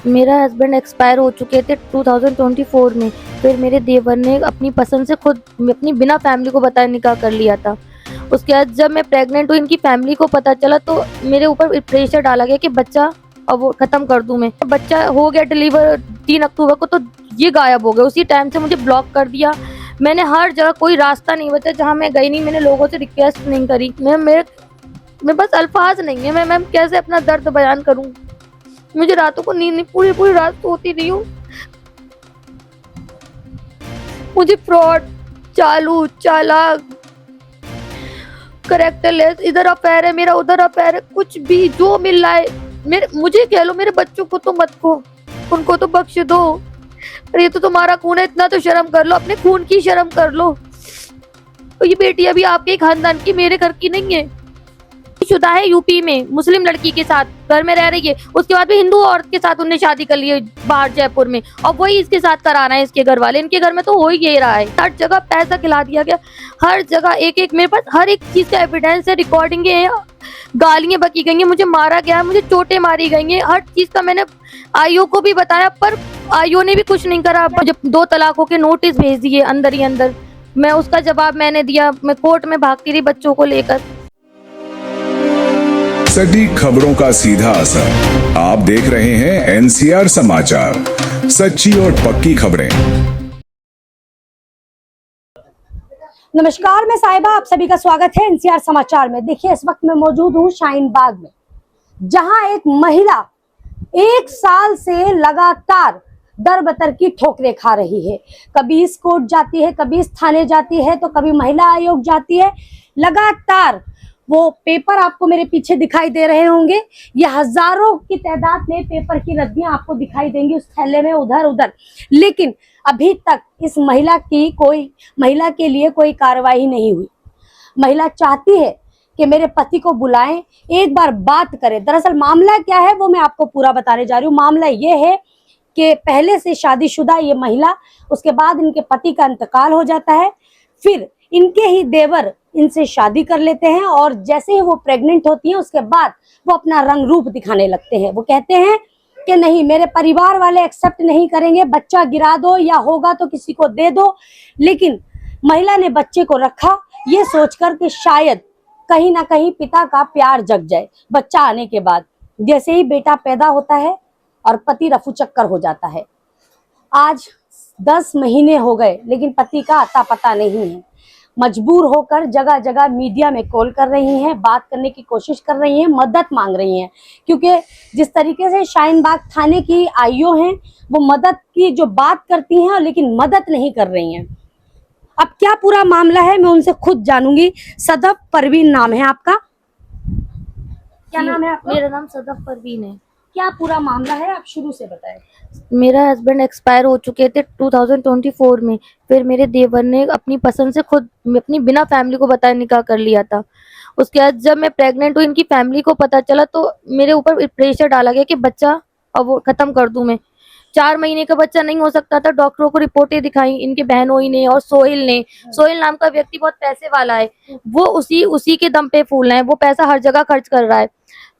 मेरा husband expire हो चुके थे 2024 में। फिर मेरे देवर ने अपनी पसंद से खुद अपनी बिना फैमिली को बताए निकाह कर लिया था। उसके बाद जब मैं प्रेग्नेंट हुई, इनकी फैमिली को पता चला तो मेरे ऊपर प्रेशर डाला गया कि बच्चा अब वो खत्म कर दूं मैं। बच्चा हो गया डिलीवर 3 अक्टूबर को, तो ये गायब हो गए। उसी टाइम से मुझे ब्लॉक कर दिया। मैंने हर जगह, कोई रास्ता नहीं बचा जहाँ मैं गई नहीं। मैंने लोगों से रिक्वेस्ट नहीं करी। मैं बस अल्फाज नहीं है। मैं कैसे अपना दर्द बयान करूं। मुझे रातों को नींद नहीं, पूरी पूरी रात सोती रही हूँ। मुझे फ्रॉड, चालू, चालाक, करेक्टरलेस, इधर अफेयर है मेरा, उधर अफेयर है, कुछ भी जो मिल रहा है मुझे कह लो। मेरे बच्चों को तो मत खो, उनको तो बख्श दो। अरे ये तो तुम्हारा खून है, इतना तो शर्म कर लो, अपने खून की शर्म कर लो। तो ये बेटी अभी आपके खानदान की, मेरे घर की नहीं है। शुदा है यूपी में, मुस्लिम लड़की के साथ घर में रह रही है। उसके बाद भी हिंदू औरत के साथ उन्हें शादी कर ली है बाहर जयपुर में, और वही इसके साथ कराना है इसके घर वाले। इनके घर में तो हो ही ये रहा है। हर जगह पैसा खिला दिया गया, हर जगह एक मेरे पास हर एक चीज का एविडेंस है, रिकॉर्डिंग है, गालियां बकी गई है, मुझे मारा गया, मुझे चोटें मारी गई हैं। हर चीज का मैंने आईओ को भी बताया, पर आईओ ने भी कुछ नहीं करा। मुझे 2 तलाकों के नोटिस भेज दिए अंदर ही अंदर। मैं उसका जवाब मैंने दिया। मैं कोर्ट में भागती रही बच्चों को लेकर। सटीक खबरों का सीधा असर। आप देख रहे हैं एनसीआर समाचार, सच्ची और पक्की खबरें। नमस्कार, मैं साहिबा, आप सभी का स्वागत है एनसीआर समाचार में। देखिए, इस वक्त मैं मौजूद हूँ शाहीन बाग में, जहां एक महिला 1 साल से लगातार दर बतर की ठोकरें खा रही है। कभी इस कोर्ट जाती है, कभी इस थाने जाती है, तो कभी महिला आयोग जाती है। लगातार वो पेपर आपको मेरे पीछे दिखाई दे रहे होंगे, ये हजारों की तादाद में पेपर की रद्दियां आपको दिखाई देंगी उस थैले में, उधर उधर। लेकिन अभी तक इस महिला के लिए कोई कार्रवाई नहीं हुई। महिला चाहती है कि मेरे पति को बुलाएं, एक बार बात करें। दरअसल मामला क्या है वो मैं आपको पूरा बताने जा रही हूँ। मामला ये है कि पहले से शादीशुदा ये महिला, उसके बाद इनके पति का इंतकाल हो जाता है, फिर इनके ही देवर इनसे शादी कर लेते हैं, और जैसे ही वो प्रेग्नेंट होती है उसके बाद वो अपना रंग रूप दिखाने लगते हैं। वो कहते हैं कि नहीं, मेरे परिवार वाले एक्सेप्ट नहीं करेंगे, बच्चा गिरा दो या होगा तो किसी को दे दो। लेकिन महिला ने बच्चे को रखा ये सोचकर कि शायद कहीं ना कहीं पिता का प्यार जग जाए बच्चा आने के बाद। जैसे ही बेटा पैदा होता है और पति रफू चक्कर हो जाता है। आज 10 महीने हो गए लेकिन पति का अता पता नहीं है। मजबूर होकर जगह जगह मीडिया में कॉल कर रही हैं, बात करने की कोशिश कर रही हैं, मदद मांग रही हैं, क्योंकि जिस तरीके से शाहीन बाग थाने की आईओ हैं वो मदद की जो बात करती हैं लेकिन मदद नहीं कर रही हैं। अब क्या पूरा मामला है मैं उनसे खुद जानूंगी। सदफ परवीन नाम है आपका? क्या नाम है आपका? मेरा नाम सदफ परवीन है। क्या पूरा मामला है, आप शुरू से बताएं। मेरा हस्बैंड एक्सपायर हो चुके थे 2024 में। फिर मेरे देवर ने अपनी पसंद से खुद अपनी बिना फैमिली को बताए निकाह कर लिया था। उसके बाद जब मैं प्रेग्नेंट हुई, इनकी फैमिली को पता चला तो मेरे ऊपर प्रेशर डाला गया कि बच्चा अब वो खत्म कर दूं मैं। 4 महीने का बच्चा नहीं हो सकता था। डॉक्टरों को रिपोर्टें दिखाई इनके बहनोई ने और सोहेल ने। सोहेल नाम का व्यक्ति बहुत पैसे वाला है, वो उसी के दम पे फूल रहा है। वो पैसा हर जगह खर्च कर रहा है।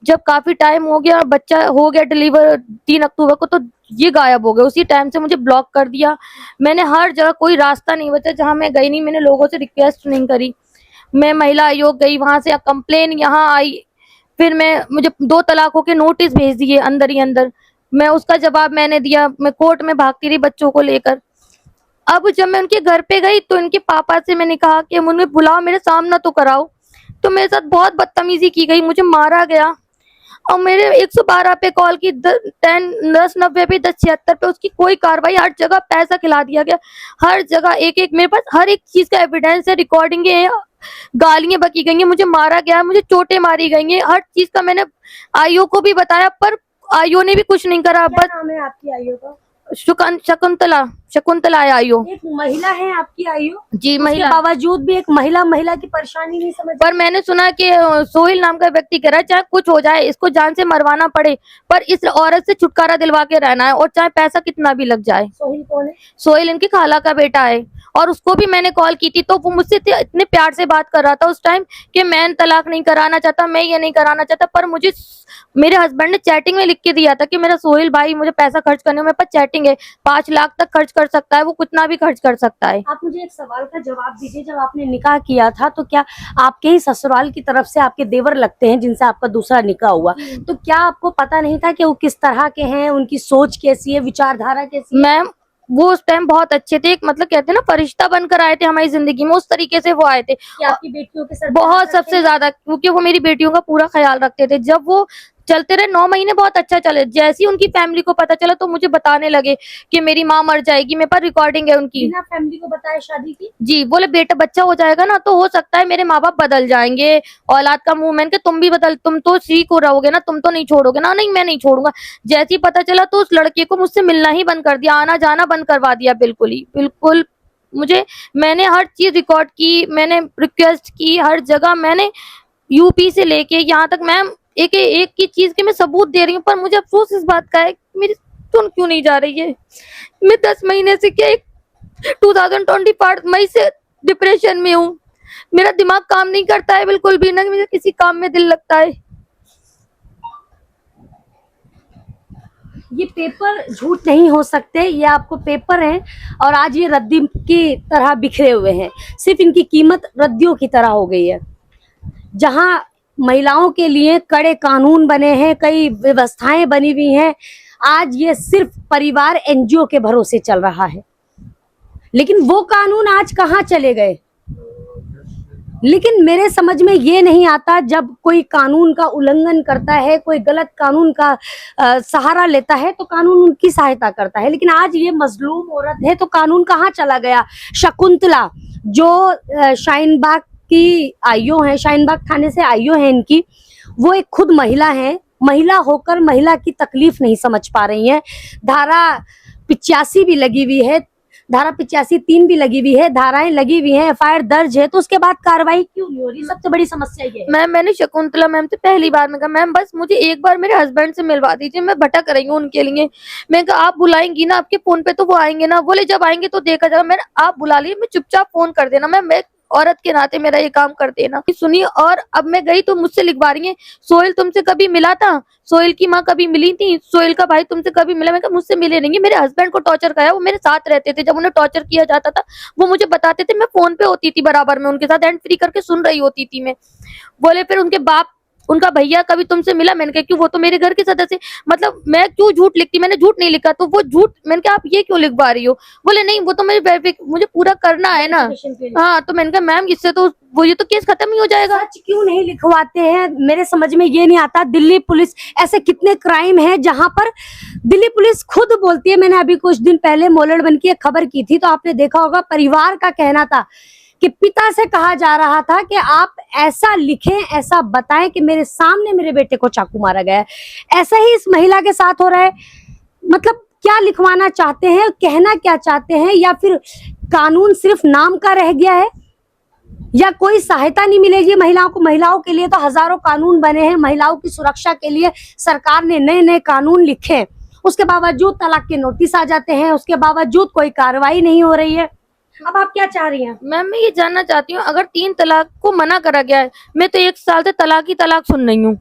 जब काफी टाइम हो गया, बच्चा हो गया डिलीवर 3 अक्टूबर को, तो ये गायब हो गए। उसी टाइम से मुझे ब्लॉक कर दिया। मैंने हर जगह, कोई रास्ता नहीं बचा जहाँ मैं गई नहीं। मैंने लोगों से रिक्वेस्ट नहीं करी। मैं महिला आयोग गई, वहां से कंप्लेन यहाँ आई। फिर मुझे 2 तलाकों के नोटिस भेज दिए अंदर ही अंदर। मैं उसका जवाब मैंने दिया। मैं कोर्ट में भागती रही बच्चों को लेकर। अब जब मैं उनके घर पे गई तो इनके पापा से मैंने कहा कि मुझे बुलाओ, मेरे सामना तो कराओ। तो मेरे साथ बहुत बदतमीजी की गई, मुझे मारा गया। और मेरे 112 पे कॉल की, 1090 पे, 1076 पे, उसकी कोई कार्रवाई। हर जगह पैसा खिला दिया गया, हर जगह एक मेरे पास हर एक चीज का एविडेंस है, रिकॉर्डिंग है, गालियां बकी गई हैं, मुझे मारा गया, मुझे चोटें मारी गई हैं। हर चीज का मैंने आईओ को भी बताया, पर आईओ ने भी कुछ नहीं करा। क्या नाम है आपकी आईओ का? शकुंतला शकुंतला है आईओ। एक महिला है आपकी आईओ, जी उसके महिला। बावजूद भी एक महिला की परेशानी नहीं समझ। पर मैंने सुना कि सोहेल नाम का व्यक्ति कह रहा है चाहे कुछ हो जाए, इसको जान से मरवाना पड़े, पर इस औरत से छुटकारा दिलवा के रहना है, और चाहे पैसा कितना भी लग जाए। सोहेल कौन है? सोहेल इनकी खाला का बेटा है, और उसको भी मैंने कॉल की थी तो वो मुझसे इतने प्यार से बात कर रहा था उस टाइम कि मैं तलाक नहीं कराना चाहता, मैं ये नहीं कराना चाहता, पर मुझे मेरे हस्बैंड ने चैटिंग में लिख के दिया था कि मेरा सोहेल भाई मुझे पैसा खर्च करने में, मेरे पास चैटिंग है, 5 लाख तक खर्च कर सकता है, वो कितना भी खर्च कर सकता है। आप मुझे एक सवाल का जवाब दीजिए, जब आपने निकाह किया था तो क्या आपके ही ससुराल की तरफ से आपके देवर लगते हैं जिनसे आपका दूसरा निकाह हुआ, तो क्या आपको पता नहीं था कि वो किस तरह के हैं, उनकी सोच कैसी है, विचारधारा कैसी है? मैम वो उस टाइम बहुत अच्छे थे, एक मतलब कहते हैं ना फरिश्ता बनकर आए थे हमारी जिंदगी में, उस तरीके से वो आए थे। कि आपकी बेटियों के साथ बहुत सबसे ज्यादा, क्योंकि वो मेरी बेटियों का पूरा ख्याल रखते थे। जब वो चलते रहे 9 महीने बहुत अच्छा चले, जैसे ही उनकी फैमिली को पता चला तो मुझे बताने लगे कि मेरी माँ मर जाएगी, मेरे पास रिकॉर्डिंग है उनकी। बिना फैमिली को बताए शादी की? जी, बोले बेटा बच्चा हो जाएगा ना तो हो सकता है मेरे माँ बाप बदल जाएंगे, औलाद का मुंह मैंने तुम भी बदल, तुम तो ठीक हो रहोगे ना, तुम तो नहीं छोड़ोगे ना। नहीं मैं नहीं छोड़ूंगा। जैसे ही पता चला तो उस लड़के को मुझसे मिलना ही बंद कर दिया, आना जाना बंद करवा दिया, बिल्कुल ही बिल्कुल। मुझे मैंने हर चीज रिकॉर्ड की, मैंने रिक्वेस्ट की हर जगह, मैंने यूपी से लेके यहाँ तक मैम एक एक की चीज के मैं सबूत दे रही हूँ, पर मुझे अफसोस इस बात का है कि मेरी सुन क्यों नहीं जा रही है। मैं 10 महीने से क्या 2025 मई से डिप्रेशन में हूँ। मेरा दिमाग काम नहीं करता है बिल्कुल भी, ना कि मुझे किसी काम में दिल लगता है। ये पेपर झूठ नहीं हो सकते, ये आपको पेपर हैं और आज ये रद्दी की तरह बिखरे हुए हैं, सिर्फ इनकी कीमत रद्दियों की तरह हो गई है। जहां महिलाओं के लिए कड़े कानून बने हैं, कई व्यवस्थाएं बनी हुई हैं, आज ये सिर्फ परिवार एनजीओ के भरोसे चल रहा है। लेकिन वो कानून आज कहाँ चले गए? लेकिन मेरे समझ में ये नहीं आता, जब कोई कानून का उल्लंघन करता है, कोई गलत कानून का सहारा लेता है तो कानून उनकी सहायता करता है। लेकिन आज ये मजलूम औरत है तो कानून कहाँ चला गया? शकुंतला जो शाहीन बाग की आईओ है, शाहीन बाग थाने से आईओ है इनकी, वो एक खुद महिला है, महिला होकर महिला की तकलीफ नहीं समझ पा रही है। धारा 85 भी लगी हुई है, धारा 85(3) भी लगी हुई है, धाराएं लगी हुई हैं, एफआईआर दर्ज है, तो उसके बाद कार्रवाई क्यों नहीं हो रही? सबसे बड़ी समस्या ये है। मैम मैंने शकुंतला मैम से पहली बार में कहा मैम बस मुझे एक बार मेरे हस्बैंड से मिलवा दीजिए, मैं भटक रही हूँ उनके लिए। मैं कहा आप बुलाएंगी ना, आपके फोन पे तो वो आएंगे ना? बोले जब आएंगे तो देखा जाएगा। मैंने आप बुला लीजिए, मैं चुपचाप फोन कर देना, मैं औरत के नाते मेरा ये काम कर देना। सुनिए, और अब मैं गई तो मुझसे लिखवा रही है सोहेल तुमसे कभी मिला था, सोहेल की माँ कभी मिली थी, सोहेल का भाई तुमसे कभी मिला? मैं कहा मुझसे मिले नहीं, मेरे हस्बैंड को टॉर्चर कराया, वो मेरे साथ रहते थे, जब उन्हें टॉर्चर किया जाता था वो मुझे बताते थे, मैं फोन पे होती थी बराबर में उनके साथ, हैंड फ्री करके सुन रही होती थी मैं। बोले फिर उनके बाप, उनका भैया कभी तुमसे मिला? मैंने कहा क्यों, वो तो मेरे घर के सदस्य, मतलब मैं क्यों झूठ लिखती? मैंने झूठ नहीं लिखा, तो वो झूठ, मैंने कहा आप ये क्यों लिखवा रही हो? बोले नहीं वो तो मुझे पूरा करना है ना। हाँ, तो मैंने कहा मैम इससे तो वो ये तो केस खत्म ही हो जाएगा। सच क्यों नहीं लिखवाते हैं? मेरे समझ में ये नहीं आता। दिल्ली पुलिस, ऐसे कितने क्राइम हैं जहां पर दिल्ली पुलिस खुद बोलती है। मैंने अभी कुछ दिन पहले मोलड़ बन की एक खबर की थी, तो आपने देखा होगा, परिवार का कहना था कि पिता से कहा जा रहा था कि आप ऐसा लिखें, ऐसा बताएं कि मेरे सामने मेरे बेटे को चाकू मारा गया है। ऐसा ही इस महिला के साथ हो रहा है। मतलब क्या लिखवाना चाहते हैं, कहना क्या चाहते हैं, या फिर कानून सिर्फ नाम का रह गया है, या कोई सहायता नहीं मिलेगी महिलाओं को? महिलाओं के लिए तो हजारों कानून बने हैं, महिलाओं की सुरक्षा के लिए सरकार ने नए नए कानून लिखे, उसके बावजूद तलाक के नोटिस आ जाते हैं, उसके बावजूद कोई कार्रवाई नहीं हो रही है। अब आप क्या चाह रही हैं? मैम मैं ये जानना चाहती हूँ, अगर 3 तलाक को मना करा गया है, मैं तो 1 साल से तलाक ही तलाक सुन रही हूँ,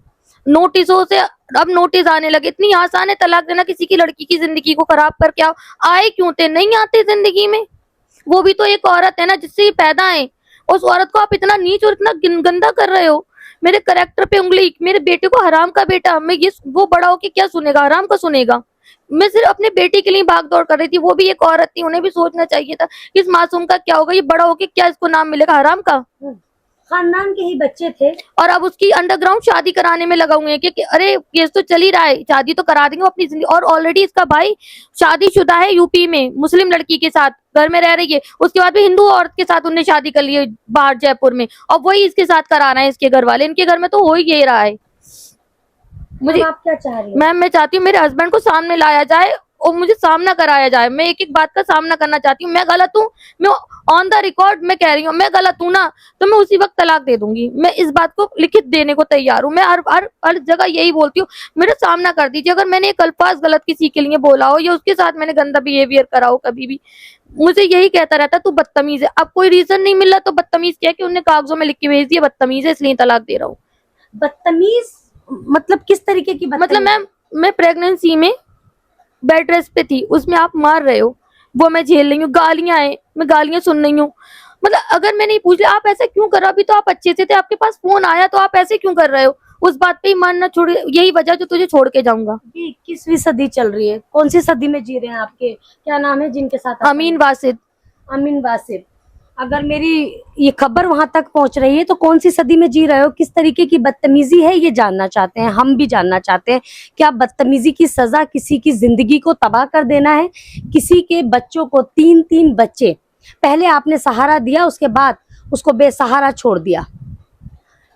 नोटिसों से अब नोटिस आने लगे। इतनी आसान है तलाक देना, किसी की लड़की की जिंदगी को खराब करके आओ, आए क्यों थे? नहीं आते जिंदगी में, वो भी तो एक औरत है ना जिससे ये पैदा है, उस औरत को आप इतना नीच और इतना गंदा कर रहे हो। मेरे कैरेक्टर पे उंगली, मेरे बेटे को हराम का बेटा, मैं ये वो बड़ा होके क्या सुनेगा, हराम का सुनेगा। मैं सिर्फ अपने बेटे के लिए भाग दौड़ कर रही थी, वो भी एक औरत थी, उन्हें भी सोचना चाहिए था इस मासूम का क्या होगा, ये बड़ा होके क्या इसको नाम मिलेगा, हराम का। खानदान के ही बच्चे थे और अब उसकी अंडरग्राउंड शादी कराने में लगा हुए हैं कि अरे केस तो चल ही रहा है, शादी तो करा देंगे अपनी जिंदगी। और ऑलरेडी इसका भाई शादीशुदा है यूपी में, मुस्लिम लड़की के साथ घर में रह रही है, उसके बाद भी हिंदू औरत के साथ उन्हें शादी कर ली है बाहर जयपुर में, और वही इसके साथ कराना है इसके घर वाले। इनके घर में तो हो ही ये रहा है। मुझे आप क्या चाह रही हैं? मैम मैं चाहती हूँ मेरे हस्बैंड को सामने लाया जाए और मुझे सामना कराया जाए। मैं एक एक बात का सामना करना चाहती हूँ। मैं गलत हूँ, मैं ऑन द रिकॉर्ड मैं कह रही हूँ, मैं गलत हूँ ना, तो मैं उसी वक्त तलाक दे दूंगी। मैं इस बात को लिखित देने को तैयार हूँ। मैं हर हर हर जगह यही बोलती हूँ, मेरा सामना कर दीजिए। अगर मैंने एक अल्फाज गलत किसी के लिए बोला हो या उसके साथ मैंने गंदा बिहेवियर करा हो कभी भी, मुझे यही कहता रहता तू बदतमीज है। अब कोई रीजन नहीं मिला तो बदतमीज क्या, कि उन्होंने कागजों में लिख के भेज दिया बदतमीज है इसलिए तलाक दे रहा हूँ। बदतमीज मतलब किस तरीके की मतलब बदतमीज? मैं प्रेगनेंसी में बेड रेस्ट पे थी, उसमें आप मार रहे हो, वो मैं झेल रही हूँ। गालियां आए, मैं गालियां सुन रही हूँ। मतलब अगर मैं नहीं पूछ लिया आप ऐसे क्यों कर रहे हो, अभी तो आप अच्छे से थे, आपके पास फोन आया तो आप ऐसे क्यों कर रहे हो, उस बात पे ही मानना छोड़, यही वजह जो तुझे छोड़ के जाऊंगा। ये 21वीं सदी चल रही है, कौन सी सदी में जी रहे हैं? आपके क्या नाम है जिनके साथ आप अमीन वासिद। अमीन वासिफ। अगर मेरी ये खबर वहां तक पहुंच रही है तो कौन सी सदी में जी रहे हो, किस तरीके की बदतमीजी है ये जानना चाहते हैं, हम भी जानना चाहते हैं। क्या बदतमीजी की सजा किसी की जिंदगी को तबाह कर देना है? किसी के बच्चों को, 3-3 बच्चे, पहले आपने सहारा दिया, उसके बाद उसको बेसहारा छोड़ दिया।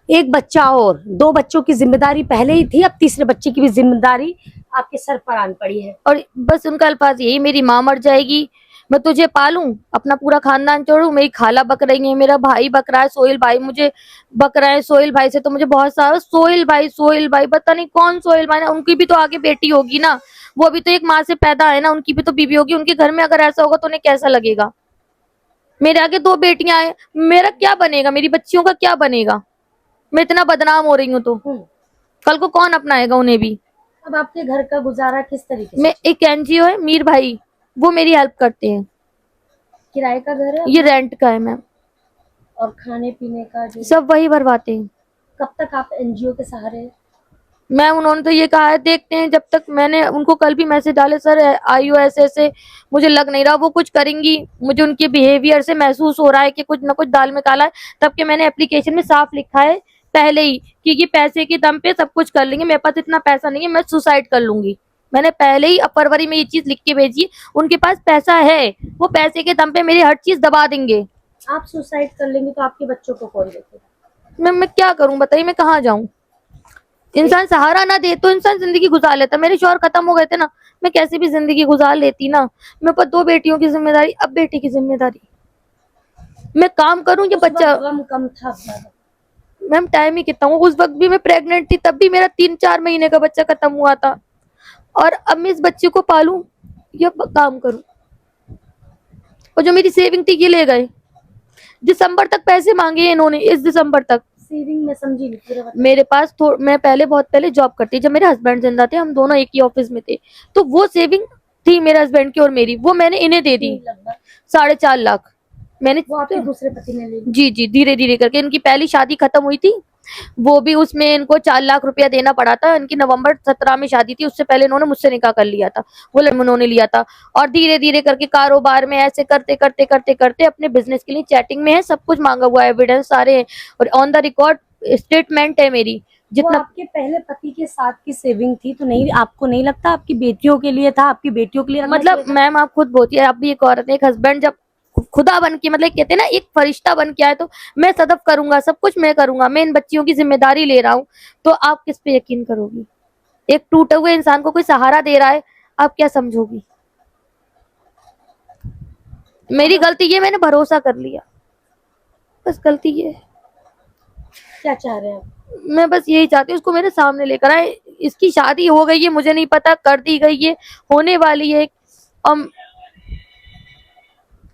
एक बच्चा और 2 बच्चों की जिम्मेदारी पहले ही थी, अब तीसरे बच्चे की भी जिम्मेदारी आपके सर पर आन पड़ी है। और बस उनका अल्फाज यही, मेरी माँ मर जाएगी, मैं तुझे पालूं, अपना पूरा खानदान छोड़ूं। मेरी खाला बक रही है, मेरा भाई बक रहा है, सोहेल भाई मुझे बक रहा है। सोहेल भाई से तो मुझे बहुत सारा, सोहेल भाई पता नहीं कौन सोहेल भाई ना, उनकी भी तो आगे बेटी होगी ना, वो भी तो एक माँ से पैदा है ना, उनकी भी तो बीबी होगी। उनके घर में अगर ऐसा होगा तो उन्हें कैसा लगेगा। मेरे आगे 2 बेटियां हैं, मेरा क्या बनेगा, मेरी बच्चियों का क्या बनेगा। मैं इतना बदनाम हो रही हूँ तो कल को कौन अपनाएगा उन्हें भी। अब आपके घर का गुजारा किस तरीके से? मैं एक एनजीओ है मीर भाई, वो मेरी हेल्प करते हैं। किराए का घर है ये रेंट का है मैम, और खाने पीने का जो? सब वही भरवाते हैं। कब तक आप एनजीओ के सहारे? मैम उन्होंने तो ये कहा है देखते हैं, जब तक, मैंने उनको कल भी मैसेज डाले, सर आईओएस से मुझे लग नहीं रहा वो कुछ करेंगी, मुझे उनके बिहेवियर से महसूस हो रहा है कि कुछ ना कुछ दाल में काला है। तब के मैंने एप्लीकेशन में साफ लिखा है पहले ही कि ये पैसे के दम पे सब कुछ कर लेंगे, मेरे पास इतना पैसा नहीं है, मैं सुसाइड कर लूंगी। मैंने पहले ही अब फरवरी में ये चीज लिख के भेजी है, उनके पास पैसा है, वो पैसे के दम पे मेरी हर चीज दबा देंगे। आप सुसाइड कर लेंगे तो आपके बच्चों को कौन देखेगा? मैं क्या करूं बताइए, मैं कहाँ जाऊं। इंसान सहारा ना दे तो इंसान जिंदगी गुजार लेता। मेरे शौहर खत्म हो गए थे ना, मैं कैसे भी जिंदगी गुजार लेती ना। मेरे पास 2 बेटियों की जिम्मेदारी, अब बेटी की जिम्मेदारी, मैं काम करूं या बच्चा। गम कम था ज्यादा? मैम टाइम ही कितना हुआ, उस वक्त भी मैं प्रेग्नेंट थी, तब भी मेरा 3-4 महीने का बच्चा खत्म हुआ था, और अब मैं इस बच्चे को पालूं या काम करूं। और जो मेरी सेविंग थी ये ले गए, दिसंबर तक पैसे मांगे इन्होंने, इस दिसंबर तक। सेविंग में समझी नहीं पूरा बता। मेरे पास मैं पहले, बहुत पहले जॉब करती, जब मेरे हस्बैंड जिंदा थे, हम दोनों एक ही ऑफिस में थे, तो वो सेविंग थी मेरे हस्बैंड की और मेरी, वो मैंने इन्हें दे दी, लगभग 4.5 लाख मैंने। वो आपके दूसरे पति ने ले ली? जी जी, धीरे धीरे करके। इनकी पहली शादी खत्म हुई थी, वो भी उसमें इनको 4 लाख रुपया देना पड़ा था। इनकी नवंबर 17 में शादी थी, उससे पहले इन्होंने मुझसे निकाह कर लिया था, वो उन्होंने लिया था। और धीरे धीरे करके कारोबार में ऐसे करते करते करते करते अपने बिजनेस के लिए चैटिंग में है, सब कुछ मांगा हुआ है, एविडेंस सारे हैं, और ऑन द रिकॉर्ड स्टेटमेंट है मेरी। वो जितना आपके पहले पति के साथ की सेविंग थी तो नहीं, आपको नहीं लगता आपकी बेटियों के लिए था, आपकी बेटियों के लिए रखना मतलब चाहिए था? मैम आप खुद बोलिए, आप भी एक औरत है, एक हस्बैंड जब खुदा बन के, मतलब कहते हैं ना एक फरिश्ता बन के आए, तो मैं सदफ करूंगा, सब कुछ मैं करूंगा, मैं इन बच्चियों की जिम्मेदारी ले रहा हूँ, तो आप किस पे यकीन करोगी। एक टूटे हुए इंसान को कोई सहारा दे रहा है, आप क्या समझोगी। मेरी गलती ये, मैंने भरोसा कर लिया, बस गलती ये है। क्या चाह रहे हैं आप? मैं बस यही चाहती हूँ उसको मेरे सामने लेकर आए। इसकी शादी हो गई है, मुझे नहीं पता, कर दी गई है, होने वाली है।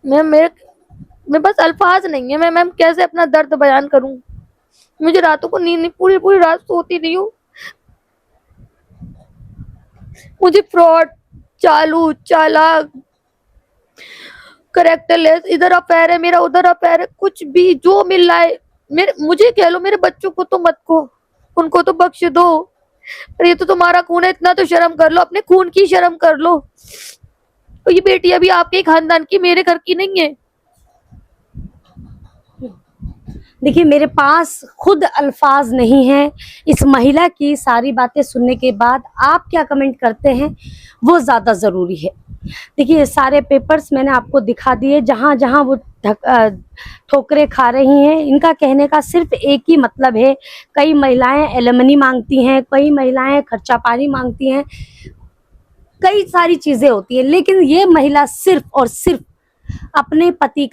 मैं बस अल्फाज नहीं है, मैं मैम कैसे अपना दर्द बयान करूं। मुझे रातों को नींद नहीं, पूरी पूरी रात सोती नहीं हूँ। मुझे फ्रॉड, चालू, चालाक, करेक्टरलेस, इधर अफेयर है मेरा, उधर अफेयर है, कुछ भी जो मिल रहा है मुझे कह लो। मेरे बच्चों को तो मत खो, उनको तो बख्श दो, अरे ये तो तुम्हारा खून है, इतना तो शर्म कर लो, अपने खून की शर्म कर लो। तो ये बेटी अभी आपके खानदान की, मेरे घर की नहीं है। देखिए मेरे पास खुद अल्फाज नहीं है इस महिला की सारी बातें सुनने के बाद। आप क्या कमेंट करते हैं वो ज़्यादा ज़रूरी है। देखिए ये सारे पेपर्स मैंने आपको दिखा दिए, जहाँ जहाँ वो ठोकरें खा रही हैं। इनका कहने का सिर्फ एक ही मतलब है, कई महिलाएं एलिमनी मांगती हैं, कई महिलाएं खर्चा पानी मांगती हैं। कई सारी चीजें होती है, लेकिन ये महिला सिर्फ और सिर्फ अपने पति,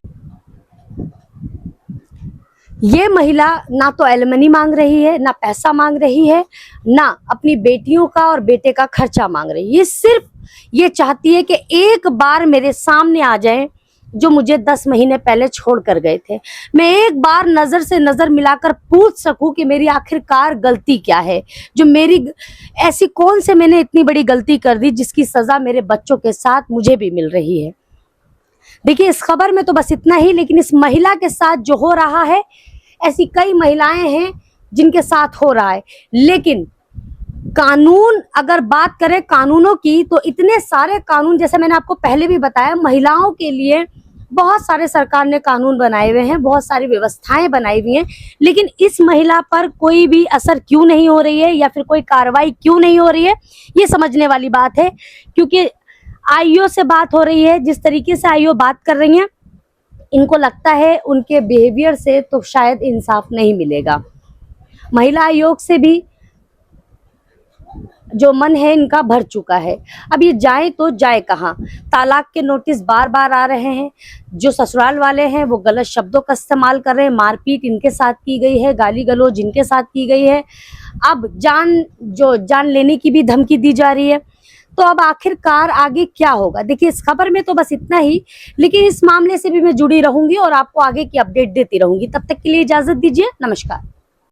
ये महिला ना तो एलिमनी मांग रही है, ना पैसा मांग रही है, ना अपनी बेटियों का और बेटे का खर्चा मांग रही है। ये सिर्फ ये चाहती है कि एक बार मेरे सामने आ जाए जो मुझे 10 महीने पहले छोड़ कर गए थे। मैं एक बार नजर से नजर मिलाकर पूछ सकूं कि मेरी आखिरकार गलती क्या है, जो मेरी ऐसी कौन से मैंने इतनी बड़ी गलती कर दी जिसकी सजा मेरे बच्चों के साथ मुझे भी मिल रही है। देखिए, इस खबर में तो बस इतना ही, लेकिन इस महिला के साथ जो हो रहा है, ऐसी कई महिलाएं हैं जिनके साथ हो रहा है। लेकिन कानून, अगर बात करें कानूनों की, तो इतने सारे कानून, जैसे मैंने आपको पहले भी बताया, महिलाओं के लिए बहुत सारे सरकार ने कानून बनाए हुए हैं, बहुत सारी व्यवस्थाएं बनाई हुई हैं, लेकिन इस महिला पर कोई भी असर क्यों नहीं हो रही है या फिर कोई कार्रवाई क्यों नहीं हो रही है, ये समझने वाली बात है। क्योंकि आईओ से बात हो रही है, जिस तरीके से आईओ बात कर रही हैं, इनको लगता है उनके बिहेवियर से तो शायद इंसाफ नहीं मिलेगा। महिला आयोग से भी जो मन है इनका भर चुका है। अब ये जाए तो जाए कहाँ? तालाक के नोटिस बार बार आ रहे हैं, जो ससुराल वाले हैं वो गलत शब्दों का इस्तेमाल कर रहे हैं, मारपीट इनके साथ की गई है, गाली गलौज इनके साथ की गई है, अब जान लेने की भी धमकी दी जा रही है। तो अब आखिरकार आगे क्या होगा? देखिए, इस खबर में तो बस इतना ही, लेकिन इस मामले से भी मैं जुड़ी रहूंगी और आपको आगे की अपडेट देती रहूंगी। तब तक के लिए इजाजत दीजिए, नमस्कार।